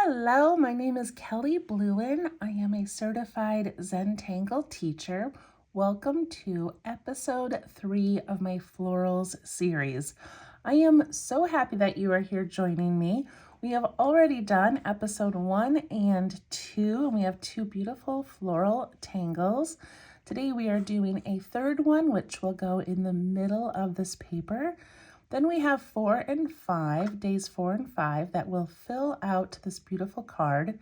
Hello, my name is Kelly Bluen. I am a certified Zentangle teacher. Welcome to episode 3 of my Florals series. I am so happy that you are here joining me. We have already done episode 1 and 2, and we have 2 beautiful floral tangles. Today we are doing a third one, which will go in the middle of this paper. Then we have 4 and 5, days 4 and 5, that will fill out this beautiful card.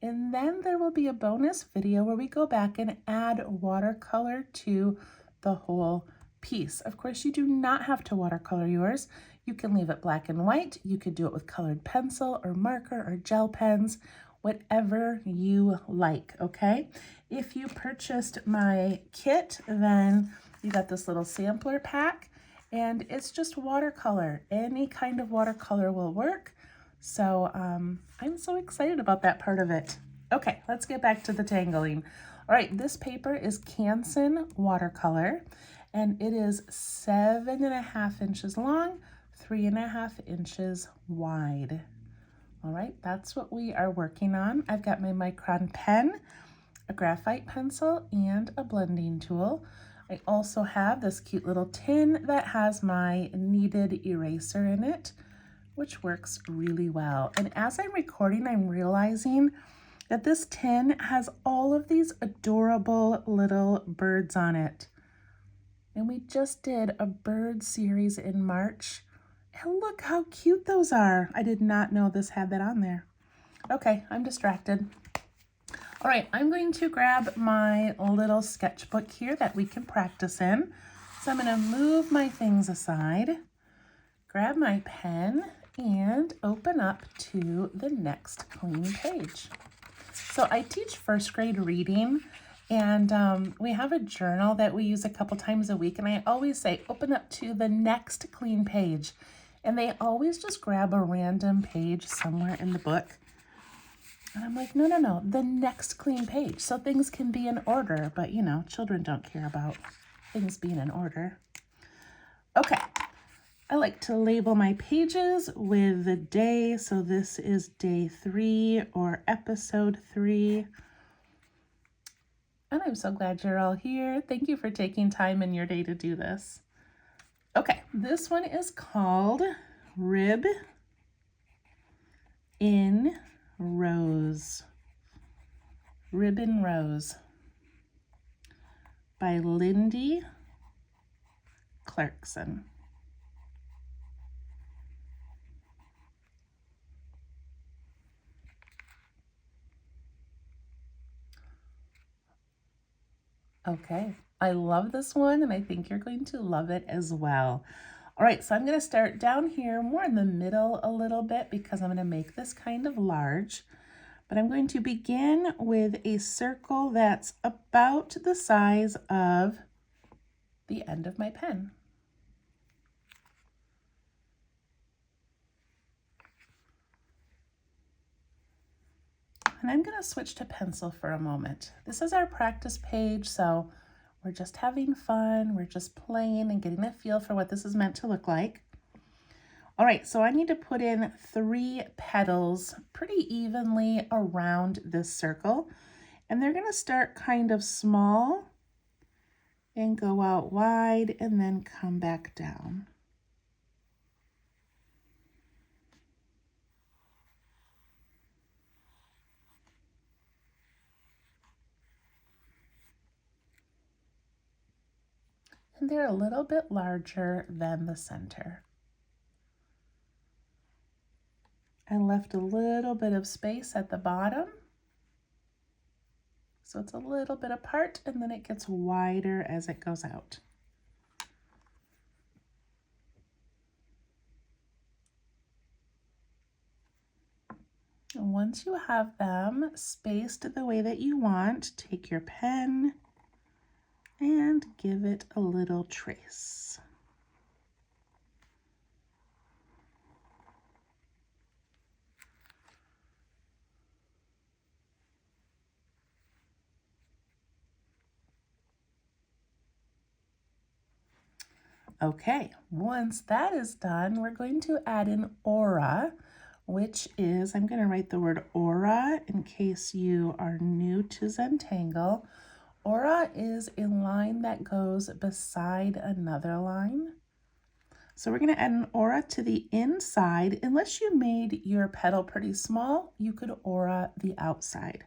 And then there will be a bonus video where we go back and add watercolor to the whole piece. Of course, you do not have to watercolor yours. You can leave it black and white. You could do it with colored pencil or marker or gel pens, whatever you like, okay? If you purchased my kit, then you got this little sampler pack. And it's just watercolor. Any kind of watercolor will work. So I'm so excited about that part of it. Okay, let's get back to the tangling. All right, this paper is Canson watercolor, and it is 7.5 inches long, 3.5 inches wide. All right, that's what we are working on. I've got my micron pen, a graphite pencil, and a blending tool. I also have this cute little tin that has my kneaded eraser in it, which works really well. And as I'm recording, I'm realizing that this tin has all of these adorable little birds on it. And we just did a bird series in March. And look how cute those are. I did not know this had that on there. Okay, I'm distracted. All right, I'm going to grab my little sketchbook here that we can practice in. So I'm going to move my things aside, grab my pen, and open up to the next clean page. So I teach first grade reading, and we have a journal that we use a couple times a week, and I always say, open up to the next clean page. And they always just grab a random page somewhere in the book. And I'm like, no, the next clean page. So things can be in order, but you know, children don't care about things being in order. Okay, I like to label my pages with the day. So this is day 3 or episode 3. And I'm so glad you're all here. Thank you for taking time in your day to do this. Okay, this one is called Rib in Rose. Ribbon Rose by Lindy Clarkson. Okay, I love this one, and I think you're going to love it as well. All right, so I'm going to start down here more in the middle a little bit because I'm going to make this kind of large. But I'm going to begin with a circle that's about the size of the end of my pen. And I'm going to switch to pencil for a moment. This is our practice page, so we're just having fun. We're just playing and getting a feel for what this is meant to look like. All right, so I need to put in 3 petals pretty evenly around this circle. And they're going to start kind of small and go out wide and then come back down. And they're a little bit larger than the center. I left a little bit of space at the bottom. So it's a little bit apart, and then it gets wider as it goes out. And once you have them spaced the way that you want, take your pen and give it a little trace. Okay, once that is done, we're going to add an aura which is, I'm going to write the word aura in case you are new to Zentangle. Aura is a line that goes beside another line. So we're going to add an aura to the inside. Unless you made your petal pretty small, you could aura the outside.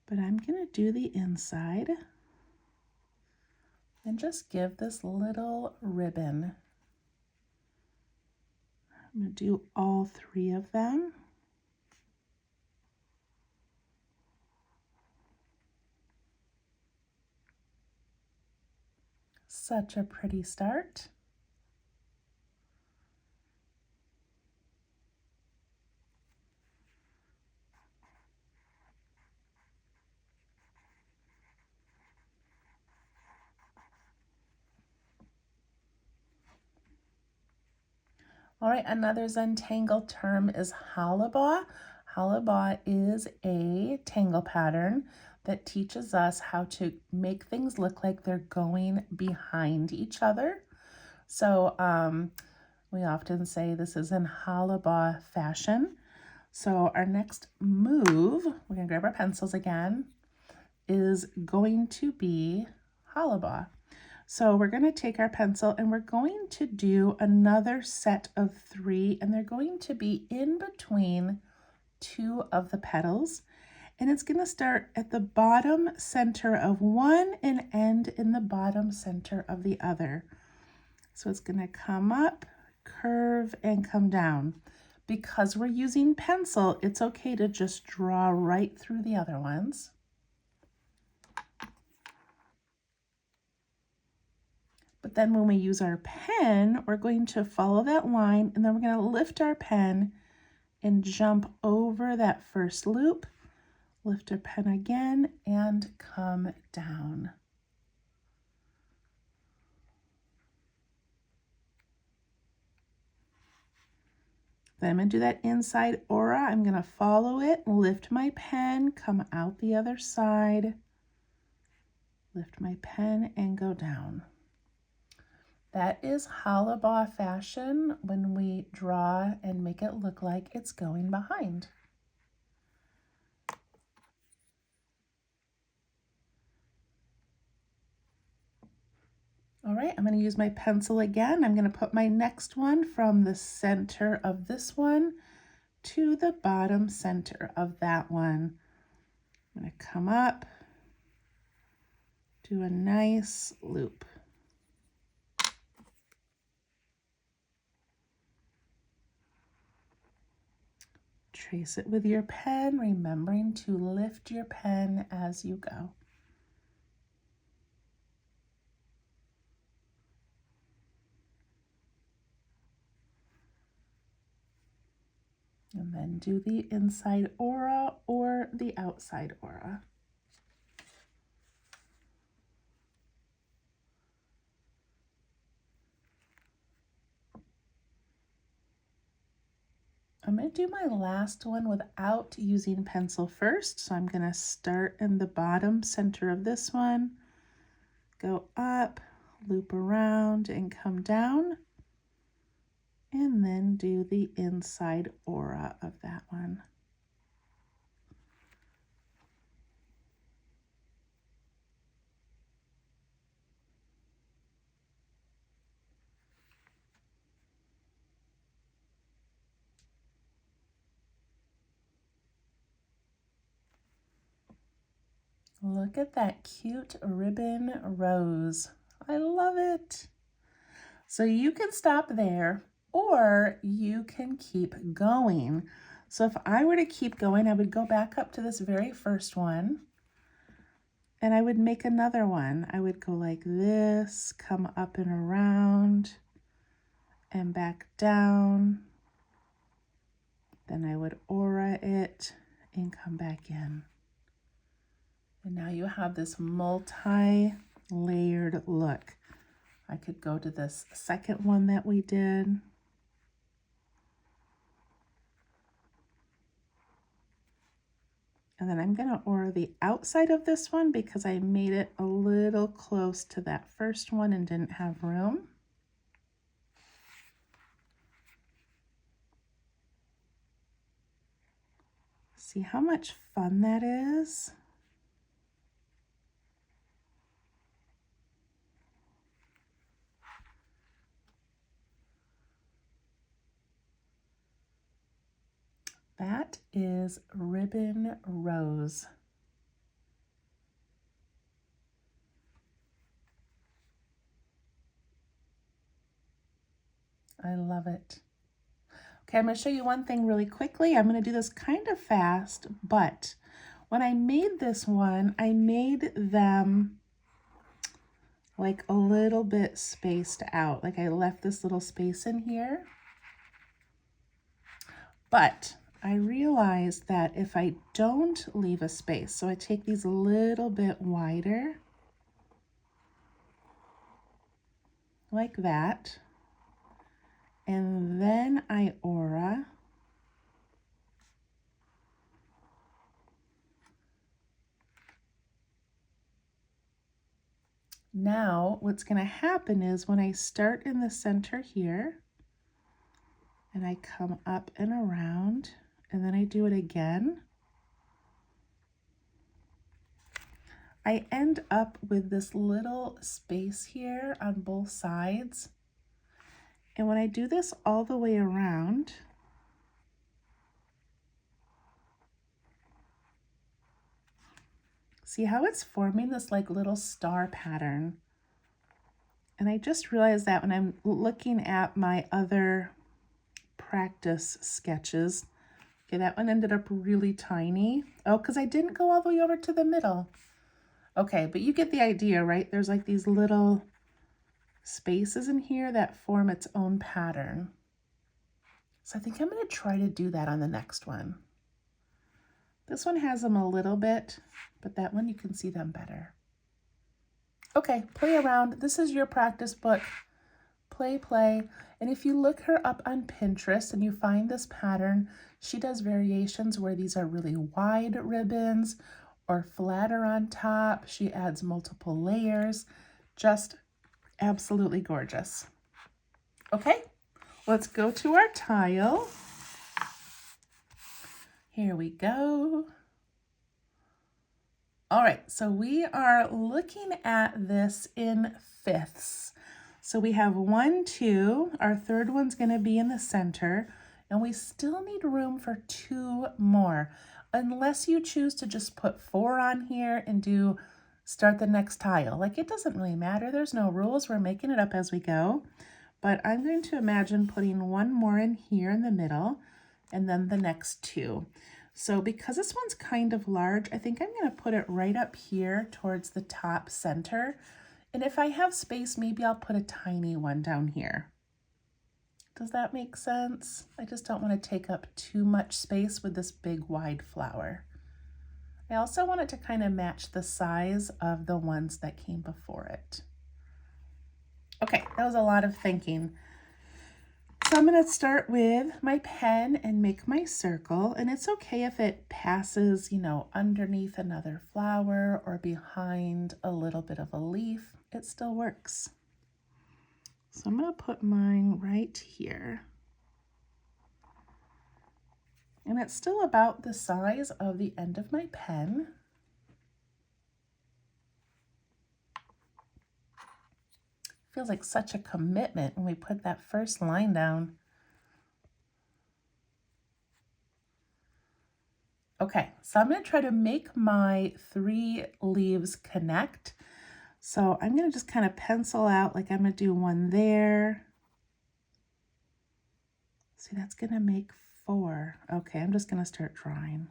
But I'm going to do the inside and just give this little ribbon. I'm going to do all three of them. Such a pretty start. All right, another Zentangle term is halaba. Halaba is a tangle pattern that teaches us how to make things look like they're going behind each other. So we often say this is in halaba fashion. So our next move, we're gonna grab our pencils again, is going to be halaba. So we're going to take our pencil and we're going to do another set of 3, and they're going to be in between 2 of the petals. And it's going to start at the bottom center of one and end in the bottom center of the other. So it's going to come up, curve, and come down. Because we're using pencil, it's okay to just draw right through the other ones. But then when we use our pen, we're going to follow that line, and then we're going to lift our pen and jump over that first loop, lift our pen again, and come down. Then I'm going to do that inside aura. I'm going to follow it, lift my pen, come out the other side, lift my pen, and go down. That is halaba fashion when we draw and make it look like it's going behind. All right, I'm going to use my pencil again. I'm going to put my next one from the center of this one to the bottom center of that one. I'm going to come up, do a nice loop. Trace it with your pen, remembering to lift your pen as you go. And then do the inside aura or the outside aura. I'm going to do my last one without using pencil first. So I'm going to start in the bottom center of this one, go up, loop around, and come down, and then do the inside aura of that one. Look at that cute ribbon rose. I love it. So you can stop there or you can keep going. So if I were to keep going, I would go back up to this very first one and I would make another one. I would go like this, come up and around and back down. Then I would aura it and come back in. And now you have this multi-layered look. I could go to this second one that we did. And then I'm going to aura the outside of this one because I made it a little close to that first one and didn't have room. See how much fun that is? That is Ribbon Rose. I love it. Okay, I'm going to show you one thing really quickly. I'm going to do this kind of fast, but when I made this one, I made them like a little bit spaced out. Like I left this little space in here. But I realized that if I don't leave a space, so I take these a little bit wider, like that, and then I aura. Now what's going to happen is when I start in the center here, and I come up and around, and then I do it again, I end up with this little space here on both sides. And when I do this all the way around, see how it's forming this like little star pattern? And I just realized that when I'm looking at my other practice sketches. Okay, that one ended up really tiny. Oh, because I didn't go all the way over to the middle. Okay, but you get the idea, right? There's like these little spaces in here that form its own pattern. So I think I'm going to try to do that on the next one. This one has them a little bit, but that one you can see them better. Okay, play around. This is your practice book. Play, play. And if you look her up on Pinterest and you find this pattern, she does variations where these are really wide ribbons or flatter on top. She adds multiple layers. Just absolutely gorgeous. Okay, let's go to our tile. Here we go. All right, so we are looking at this in fifths. So we have 1, 2, our third one's going to be in the center, and we still need room for 2 more, unless you choose to just put 4 on here and start the next tile. Like, it doesn't really matter. There's no rules. We're making it up as we go. But I'm going to imagine putting 1 more in here in the middle, and then the next 2. So because this one's kind of large, I think I'm going to put it right up here towards the top center. And if I have space, maybe I'll put a tiny one down here. Does that make sense? I just don't want to take up too much space with this big wide flower. I also want it to kind of match the size of the ones that came before it. Okay, that was a lot of thinking. So I'm going to start with my pen and make my circle, and it's okay if it passes, underneath another flower or behind a little bit of a leaf. It still works. So I'm going to put mine right here. And it's still about the size of the end of my pen. Feels like such a commitment when we put that first line down. Okay, so I'm going to try to make my 3 leaves connect. So I'm going to just kind of pencil out, like I'm going to do 1 there. See, that's going to make 4. Okay, I'm just going to start drawing.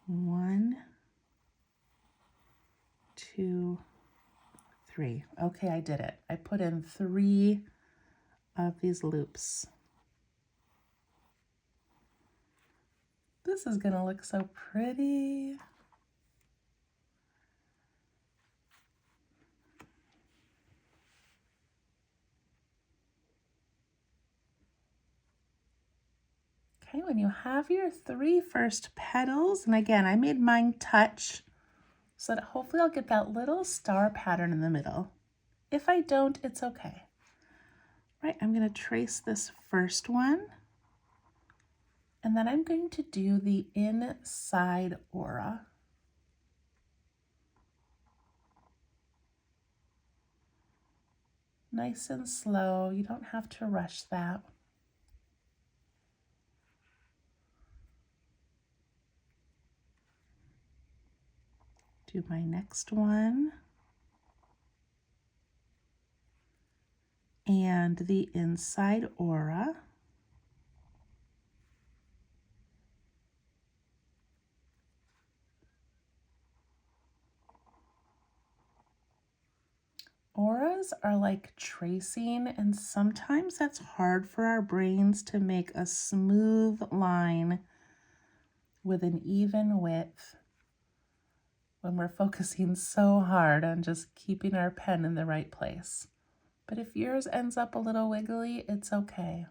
1, 2, 3. Okay, I did it. I put in 3 of these loops. This is going to look so pretty. Okay, when you have your 3 first petals, and again, I made mine touch so that hopefully I'll get that little star pattern in the middle. If I don't, it's okay. Right, I'm going to trace this first one, And then I'm going to do the inside aura. Nice and slow, you don't have to rush that. Do my next one. And the inside aura. Auras are like tracing, and sometimes that's hard for our brains to make a smooth line with an even width when we're focusing so hard on just keeping our pen in the right place. But if yours ends up a little wiggly, it's okay.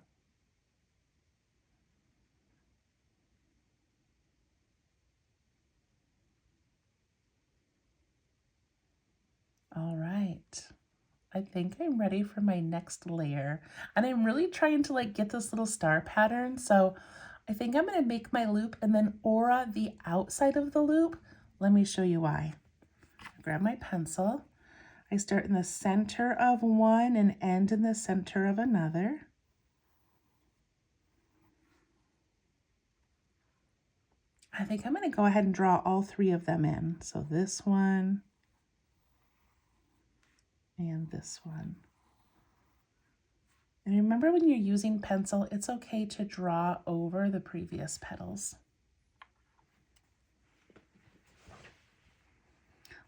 All right. I think I'm ready for my next layer. And I'm really trying to like get this little star pattern. So I think I'm gonna make my loop and then aura the outside of the loop. Let me show you why. Grab my pencil. I start in the center of one and end in the center of another. I think I'm gonna go ahead and draw all three of them in. So this one and this one. And remember, when you're using pencil, it's okay to draw over the previous petals.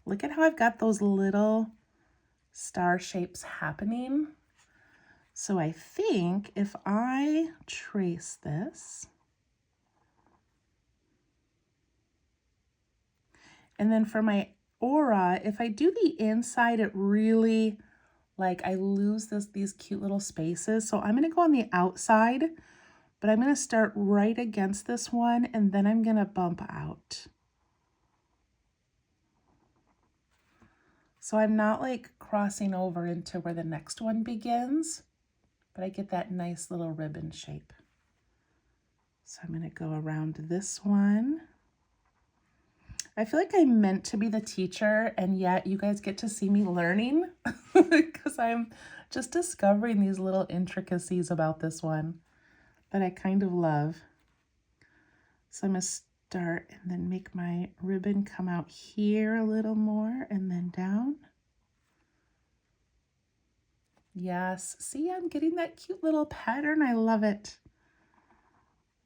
Look at how I've got those little star shapes happening. So I think if I trace this, and then for my aura, if I do the inside, it really, like, I lose these cute little spaces. So I'm gonna go on the outside, but I'm gonna start right against this one, and then I'm gonna bump out. So I'm not like crossing over into where the next one begins, but I get that nice little ribbon shape. So I'm gonna go around this one. I feel like I'm meant to be the teacher, and yet you guys get to see me learning because I'm just discovering these little intricacies about this one that I kind of love. So I'm gonna start and then make my ribbon come out here a little more and then down. Yes, see, I'm getting that cute little pattern. I love it.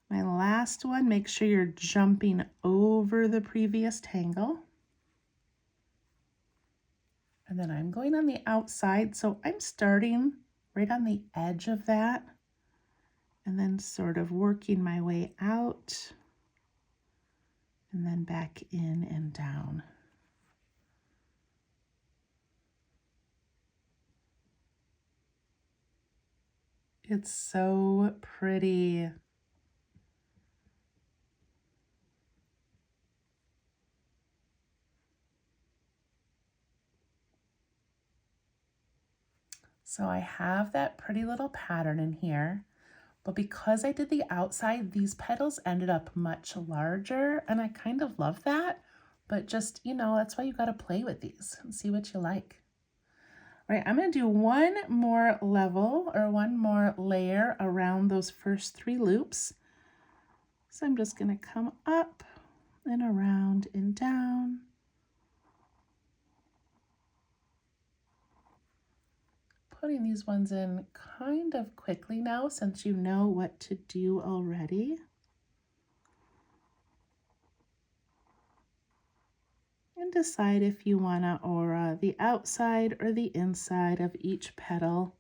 My last one, make sure you're jumping over the previous tangle. And then I'm going on the outside, so I'm starting right on the edge of that and then sort of working my way out and then back in and down. It's so pretty. So I have that pretty little pattern in here, but because I did the outside, these petals ended up much larger, and I kind of love that, but just, you know, that's why you gotta play with these and see what you like. All right, I'm gonna do one more level or one more layer around those first three loops. So I'm just gonna come up and around and down. Putting these ones in kind of quickly now since you know what to do already. And decide if you want to aura the outside or the inside of each petal.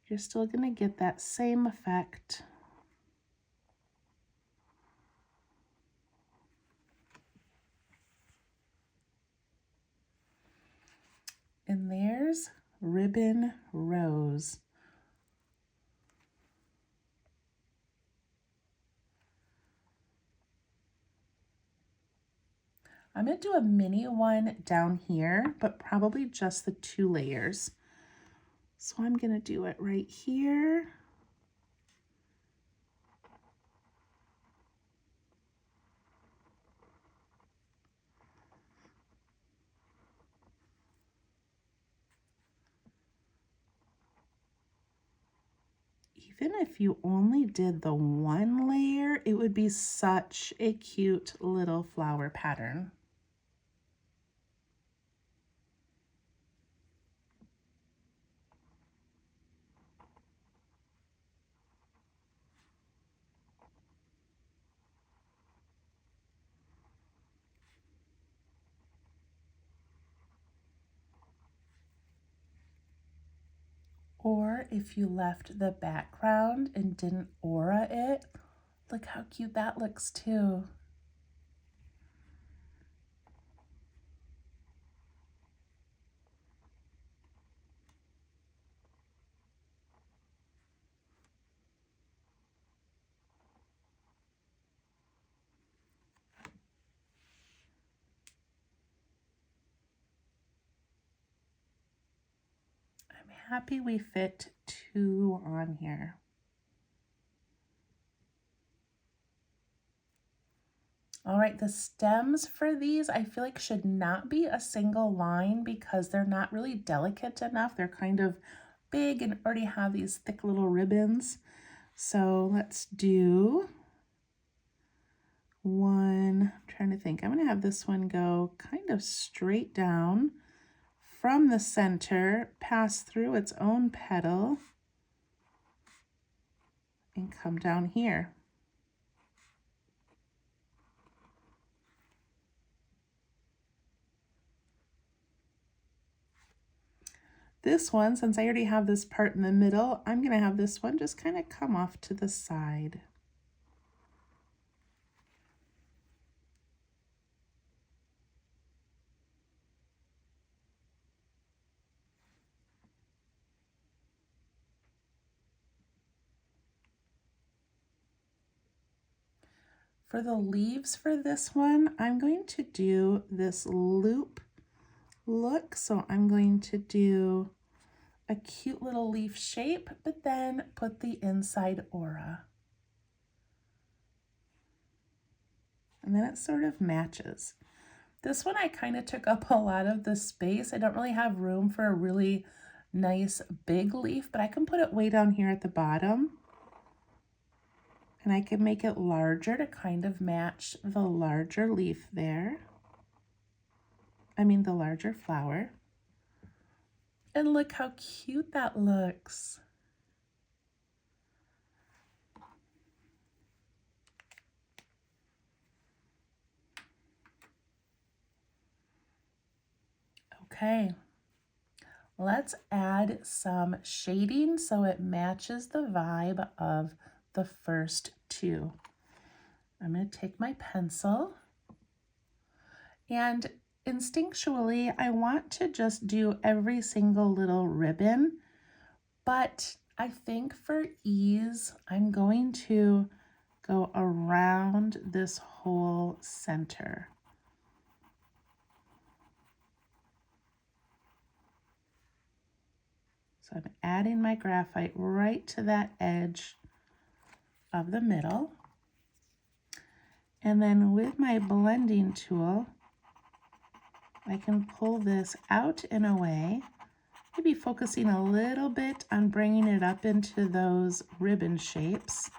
You're still going to get that same effect. And there's Ribbon Rose. I'm going to do a mini one down here, but probably just the 2 layers. So I'm going to do it right here. even if you only did the one layer, it would be such a cute little flower pattern. Or if you left the background and didn't aura it, look how cute that looks too. I'm happy we fit 2 on here. All right, the stems for these I feel like should not be a single line because they're not really delicate enough. They're kind of big and already have these thick little ribbons. So let's do one. I'm trying to think. I'm going to have this one go kind of straight down from the center, pass through its own petal, and come down here. This one, since I already have this part in the middle, I'm going to have this one just kind of come off to the side. For the leaves for this one, I'm going to do this loop look. So I'm going to do a cute little leaf shape, but then put the inside aura. And then it sort of matches. This one I kind of took up a lot of the space. I don't really have room for a really nice big leaf, but I can put it way down here at the bottom. And I can make it larger to kind of match the larger leaf there. The larger flower. And look how cute that looks. Okay, let's add some shading so it matches the vibe of the first 2. I'm going to take my pencil and instinctually I want to just do every single little ribbon, but I think for ease I'm going to go around this whole center. So I'm adding my graphite right to that edge of the middle. And then with my blending tool, I can pull this out and away, maybe focusing a little bit on bringing it up into those ribbon shapes,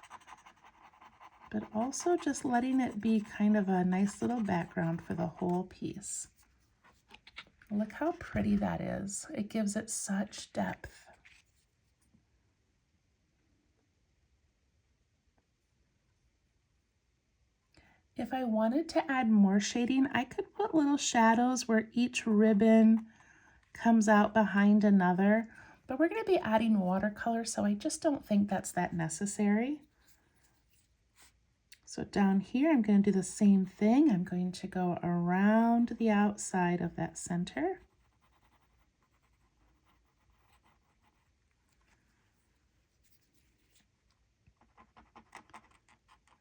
but also just letting it be kind of a nice little background for the whole piece. Look how pretty that is. It gives it such depth. If I wanted to add more shading, I could put little shadows where each ribbon comes out behind another, but we're going to be adding watercolor, so I just don't think that's that necessary. So down here, I'm going to do the same thing. I'm going to go around the outside of that center.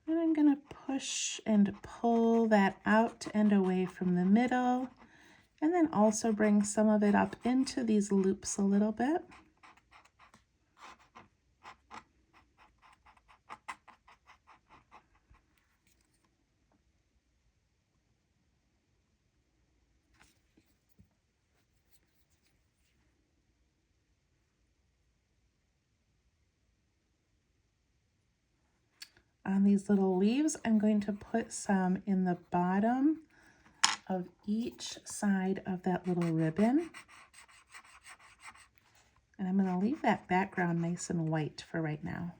And I'm going to push and pull that out and away from the middle, and then also bring some of it up into these loops a little bit. on these little leaves. I'm going to put some in the bottom of each side of that little ribbon. And I'm going to leave that background nice and white for right now.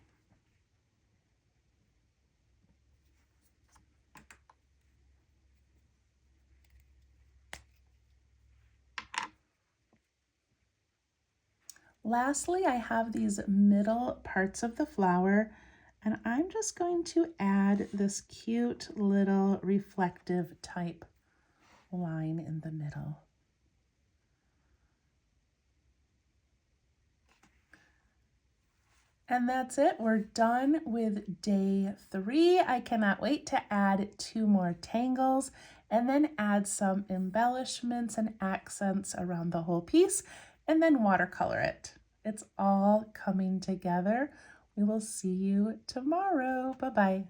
Lastly, I have these middle parts of the flower, and I'm just going to add this cute little reflective type line in the middle. And that's it. We're done with day 3. I cannot wait to add 2 more tangles and then add some embellishments and accents around the whole piece and then watercolor it. It's all coming together. We will see you tomorrow. Bye-bye.